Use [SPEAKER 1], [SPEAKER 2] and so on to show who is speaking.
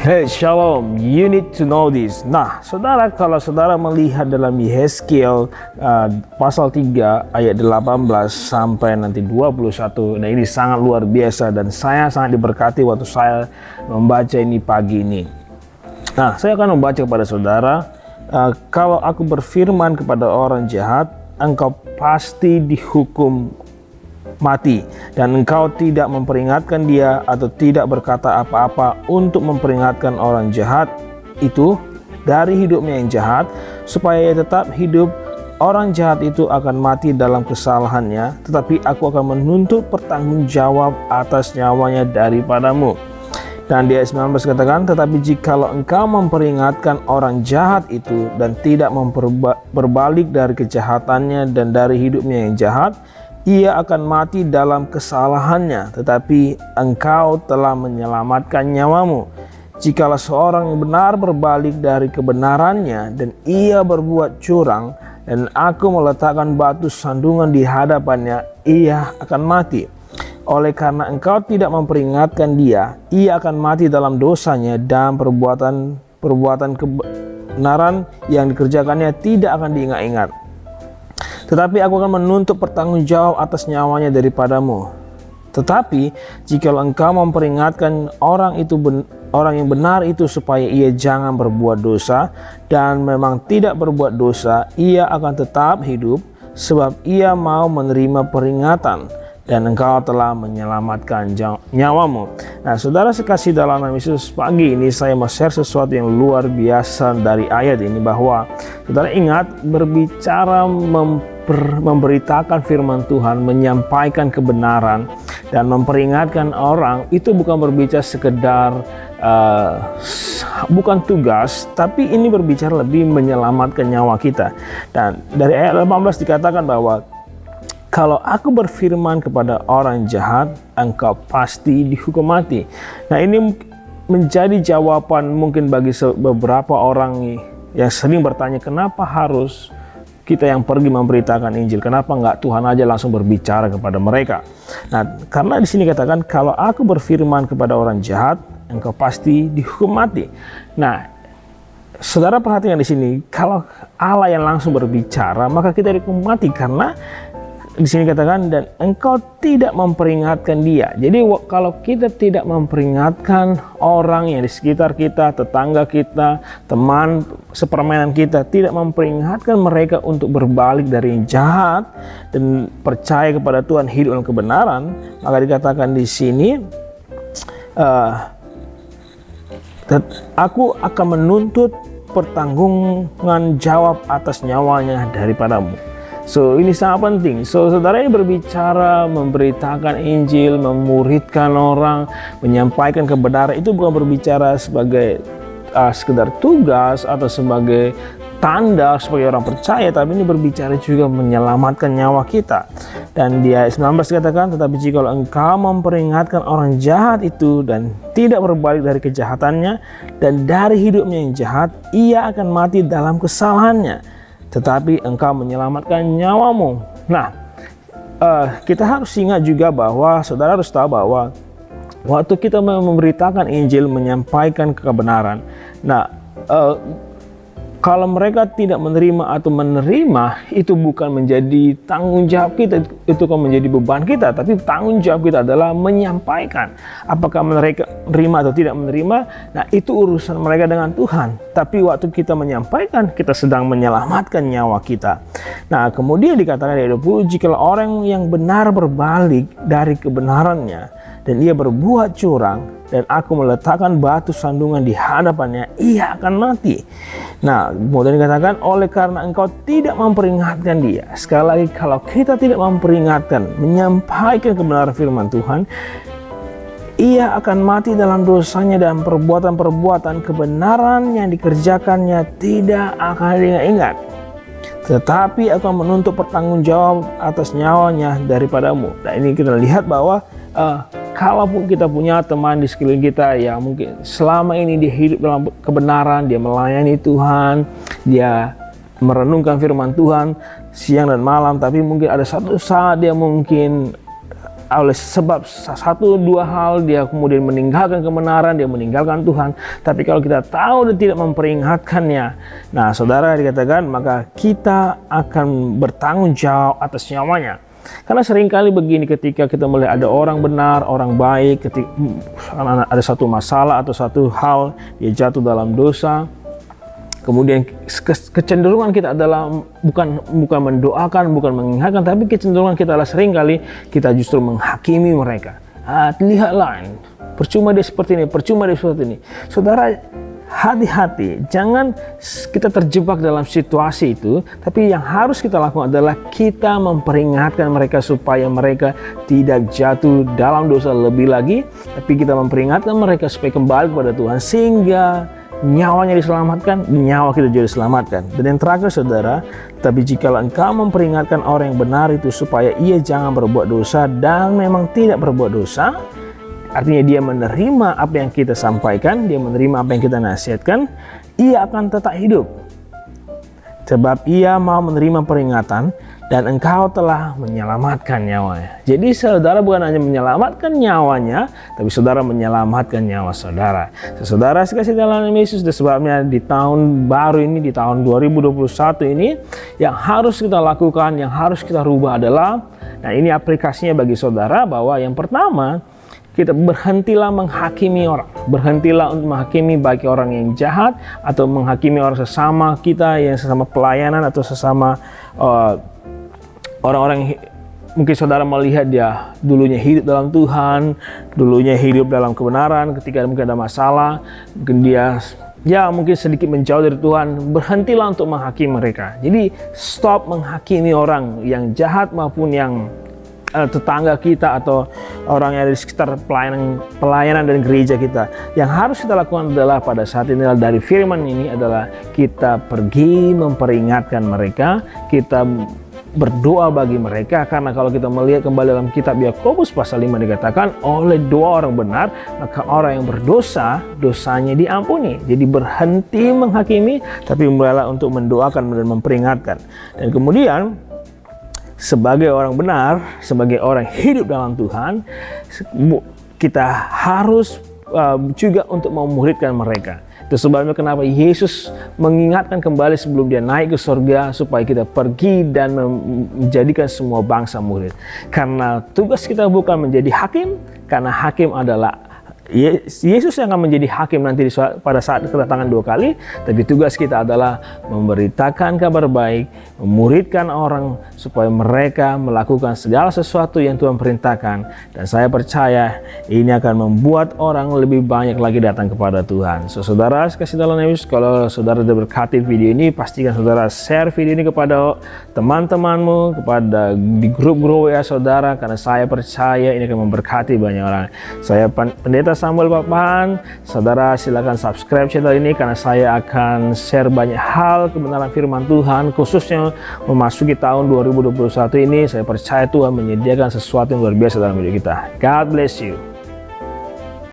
[SPEAKER 1] Hey, shalom, you need to know this. Nah, saudara, kalau saudara melihat dalam Yehezkiel pasal 3 ayat 18 sampai nanti 21, nah ini sangat luar biasa dan saya sangat diberkati waktu saya membaca ini pagi ini. Nah, saya akan membaca kepada saudara, kalau aku berfirman kepada orang jahat, engkau pasti dihukum mati, dan engkau tidak memperingatkan dia atau tidak berkata apa-apa untuk memperingatkan orang jahat itu dari hidupnya yang jahat, supaya ia tetap hidup. Orang jahat itu akan mati dalam kesalahannya, tetapi aku akan menuntut pertanggungjawab atas nyawanya daripadamu. Dan di ayat 19 katakan, tetapi jikalau engkau memperingatkan orang jahat itu dan tidak berbalik dari kejahatannya dan dari hidupnya yang jahat, ia akan mati dalam kesalahannya, tetapi engkau telah menyelamatkan nyawamu. Jikalau seorang yang benar berbalik dari kebenarannya dan ia berbuat curang, dan aku meletakkan batu sandungan di hadapannya, ia akan mati. Oleh karena engkau tidak memperingatkan dia, ia akan mati dalam dosanya, dan perbuatan kebenaran yang dikerjakannya tidak akan diingat-ingat. Tetapi aku akan menuntut pertanggungjawab atas nyawanya daripadamu. Tetapi jikalau engkau memperingatkan orang yang benar itu supaya ia jangan berbuat dosa, dan memang tidak berbuat dosa, ia akan tetap hidup, sebab ia mau menerima peringatan, dan engkau telah menyelamatkan nyawamu. Nah, saudara sekasih dalam nama Yesus, pagi ini saya mau share sesuatu yang luar biasa dari ayat ini, bahwa saudara ingat, berbicara memberitakan firman Tuhan, menyampaikan kebenaran dan memperingatkan orang, itu bukan berbicara sekedar bukan tugas, tapi ini berbicara lebih menyelamatkan nyawa kita. Dan dari ayat 18 dikatakan bahwa kalau aku berfirman kepada orang jahat, engkau pasti dihukum mati. Nah, ini menjadi jawaban mungkin bagi beberapa orang yang sering bertanya, kenapa harus kita yang pergi memberitakan Injil? Kenapa enggak Tuhan aja langsung berbicara kepada mereka? Nah, karena di sini katakan, kalau aku berfirman kepada orang jahat, engkau pasti dihukum mati. Nah, saudara perhatikan di sini, kalau Allah yang langsung berbicara, maka kita dihukum mati, karena di sini katakan, dan engkau tidak memperingatkan dia. Jadi kalau kita tidak memperingatkan orang yang di sekitar kita, tetangga kita, teman sepermainan kita, tidak memperingatkan mereka untuk berbalik dari yang jahat dan percaya kepada Tuhan, hidup dalam kebenaran, maka dikatakan di sini, aku akan menuntut pertanggungan jawab atas nyawanya daripadamu. So, ini sangat penting. So, saudara ini berbicara, memberitakan Injil, memuridkan orang, menyampaikan kebenaran, itu bukan berbicara sebagai sekedar tugas atau sebagai tanda sebagai orang percaya, tapi ini berbicara juga menyelamatkan nyawa kita. Dan di ayat 19 katakan, tetapi jikalau engkau memperingatkan orang jahat itu dan tidak berbalik dari kejahatannya dan dari hidupnya yang jahat, ia akan mati dalam kesalahannya, tetapi engkau menyelamatkan nyawamu. Nah, kita harus ingat juga bahwa saudara harus tahu bahwa waktu kita memberitakan Injil, menyampaikan kebenaran, nah, kalau mereka tidak menerima atau menerima, itu bukan menjadi tanggung jawab kita, itu kan menjadi beban kita, tapi tanggung jawab kita adalah menyampaikan. Apakah mereka menerima atau tidak menerima, nah itu urusan mereka dengan Tuhan. Tapi waktu kita menyampaikan, kita sedang menyelamatkan nyawa kita. Nah, kemudian dikatakan di ayat 20, jikalau orang yang benar berbalik dari kebenarannya dan ia berbuat curang, dan aku meletakkan batu sandungan di hadapannya, ia akan mati. Nah, kemudian dikatakan, oleh karena engkau tidak memperingatkan dia. Sekali lagi, kalau kita tidak memperingatkan, menyampaikan kebenaran firman Tuhan, ia akan mati dalam dosanya, dan perbuatan-perbuatan kebenaran yang dikerjakannya tidak akan diingat. Tetapi aku akan menuntut pertanggungjawab atas nyawanya daripadamu. Nah, ini kita lihat bahwa kalaupun kita punya teman di sekeliling kita yang mungkin selama ini dia hidup dalam kebenaran, dia melayani Tuhan, dia merenungkan firman Tuhan siang dan malam, tapi mungkin ada satu saat dia mungkin oleh sebab satu dua hal dia kemudian meninggalkan kebenaran, dia meninggalkan Tuhan. Tapi kalau kita tahu dan tidak memperingatkannya, nah saudara, dikatakan maka kita akan bertanggung jawab atas nyawanya. Karena seringkali begini, ketika kita melihat ada orang benar, orang baik, ketika ada satu masalah atau satu hal dia jatuh dalam dosa, kemudian kecenderungan kita adalah bukan mendoakan, bukan mengingatkan, tapi kecenderungan kita adalah seringkali kita justru menghakimi mereka. Lihatlah, percuma dia seperti ini, percuma dia seperti ini. Saudara, hati-hati, jangan kita terjebak dalam situasi itu, tapi yang harus kita lakukan adalah kita memperingatkan mereka supaya mereka tidak jatuh dalam dosa lebih lagi, tapi kita memperingatkan mereka supaya kembali kepada Tuhan sehingga nyawanya diselamatkan, nyawa kita juga diselamatkan. Dan yang terakhir saudara, tapi jikalau engkau memperingatkan orang yang benar itu supaya ia jangan berbuat dosa dan memang tidak berbuat dosa, artinya dia menerima apa yang kita sampaikan, dia menerima apa yang kita nasihatkan, ia akan tetap hidup. Sebab ia mau menerima peringatan dan engkau telah menyelamatkan nyawanya. Jadi saudara bukan hanya menyelamatkan nyawanya, tapi saudara menyelamatkan nyawa saudara. Saudara sekasih dalam Yesus, sebabnya di tahun baru ini, di tahun 2021 ini, yang harus kita lakukan, yang harus kita rubah adalah, nah ini aplikasinya bagi saudara, bahwa yang pertama, kita berhentilah menghakimi orang. Berhentilah untuk menghakimi bagi orang yang jahat atau menghakimi orang sesama kita yang sesama pelayanan atau sesama orang-orang. Mungkin saudara melihat dia dulunya hidup dalam Tuhan, dulunya hidup dalam kebenaran, ketika mungkin ada masalah, mungkin dia mungkin sedikit menjauh dari Tuhan. Berhentilah untuk menghakimi mereka. Jadi stop menghakimi orang yang jahat maupun yang tetangga kita atau orang yang ada di sekitar pelayanan dan gereja kita. Yang harus kita lakukan adalah pada saat ini dari firman ini adalah kita pergi memperingatkan mereka, kita berdoa bagi mereka. Karena kalau kita melihat kembali dalam kitab Yakobus pasal 5 dikatakan, oleh doa orang benar maka orang yang berdosa dosanya diampuni. Jadi berhenti menghakimi, tapi mulailah untuk mendoakan dan memperingatkan. Dan kemudian sebagai orang benar, sebagai orang hidup dalam Tuhan, kita harus juga untuk memuridkan mereka. Itu sebabnya kenapa Yesus mengingatkan kembali sebelum dia naik ke surga, supaya kita pergi dan menjadikan semua bangsa murid. Karena tugas kita bukan menjadi hakim, karena hakim adalah Yesus yang akan menjadi hakim nanti pada saat kedatangan dua kali. Tapi tugas kita adalah memberitakan kabar baik, memuridkan orang supaya mereka melakukan segala sesuatu yang Tuhan perintahkan. Dan saya percaya ini akan membuat orang lebih banyak lagi datang kepada Tuhan. Saudara kasih dalam Yesus, kalau saudara diberkati video ini, pastikan saudara share video ini kepada teman-temanmu, kepada di grup WA saudara, karena saya percaya ini akan memberkati banyak orang. Saya Pendeta Samuel Papahan. Saudara silakan subscribe channel ini, karena saya akan share banyak hal kebenaran firman Tuhan, khususnya memasuki tahun 2021 ini. Saya percaya Tuhan menyediakan sesuatu yang luar biasa dalam hidup kita. God bless you.